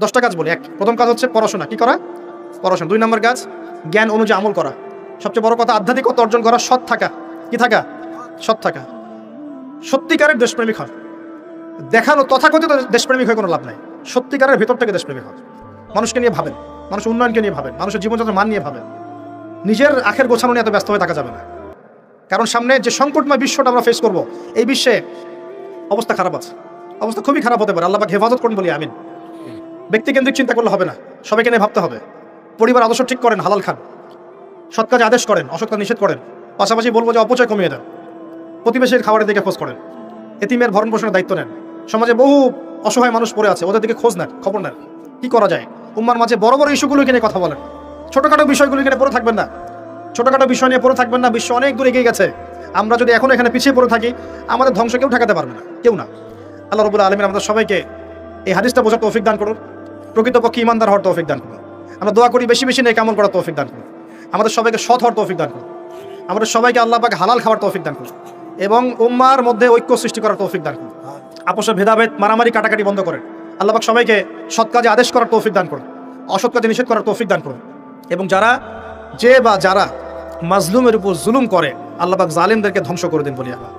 10টা কাজ বলি। প্রথম কাজ হচ্ছে পড়াশোনা। কি করা? পড়াশোনা। 2 নম্বর কাজ জ্ঞান অনুযায়ী আমল করা। সবচেয়ে বড় কথা আধ্যাত্মিকতা অর্জন করা, সৎ থাকা। কি থাকা? সৎ থাকা। সত্যিকারের দেশপ্রেমিক হন। দেখানো তথাকথিত দেশপ্রেমিক হয়ে কোনো লাভ নাই। সত্যিকারের ভেতর থেকে দেশপ্রেমিক হন। মানুষকে নিয়ে ভাবেন, মানুষের উন্নয়নকে নিয়ে ভাবেন, মানুষের জীবনযাত্রার মান নিয়ে ভাবেন। নিজের আখের গোছানো নিয়ে এত ব্যস্ত হয়ে থাকা যাবে না। কারণ সামনে যে সংকটময় বিশ্বটা আমরা ফেস করব, এই বিশ্বে অবস্থা খারাপ আছে, অবস্থা খুবই খারাপ হতে পারে। আল্লাহ পাক হেফাজত করুন বলি আমিন। ব্যক্তিকেন্দ্রিক চিন্তা করলে হবে না, সবাইকে নিয়ে ভাবতে হবে। পরিবার আদর্শ ঠিক করেন, হালাল খান, সৎ কাজে আদেশ করেন, অসৎ কাজ নিষেধ করেন। পাশাপাশি বলবো যে অপচয় কমিয়ে দেন, প্রতিবেশীর খাবারের দিকে খোঁজ করেন, এতিমের ভরণ পোষণের দায়িত্ব নেন। সমাজে বহু অসহায় মানুষ পড়ে আছে, ওদের দিকে খোঁজ নেন, খবর নেন, কি করা যায়। উম্মার মাঝে বড় বড় ইস্যুগুলোকে নিয়ে কথা বলেন, ছোটখাটো বিষয়গুলো নিয়ে পড়ে থাকবেন না। ছোটখাটো বিষয় নিয়ে পড়ে থাকবেন না। বিশ্ব অনেক দূর এগিয়ে গেছে, আমরা যদি এখন এখানে পিছিয়ে পড়ে থাকি, আমাদের ধ্বংস কেউ ঠেকাতে পারবে না, কেউ না। আল্লাহ রাব্বুল আলামিন আমাদের সবাইকে এই হাদিসটা বোঝার তৌফিক দান করুন, প্রকৃতপক্ষে ঈমানদার হওয়ার তৌফিক দান করুন। আমরা দোয়া করি বেশি বেশি নেক আমল করার তৌফিক দান করুন। আমাদের সবাইকে সৎ হওয়ার তৌফিক দান করুন। আমাদের সবাইকে আল্লাহ পাক হালাল খাওয়ার তৌফিক দান করুন এবং উম্মার মধ্যে ঐক্য সৃষ্টি করার তৌফিক দান করুন। আপোষে ভেদাভেদ, মারামারি, কাটাকাটি বন্ধ করেন। আল্লাহ পাক সবাইকে সৎ কাজে আদেশ করার তৌফিক দান করুন, অসৎ কাজে নিষেধ করার তৌফিক দান করুন। এবং যারা মাজলুমের উপর জুলুম করে, আল্লাহ পাক জালিমদেরকে ধ্বংস করে দিন বলি আমরা।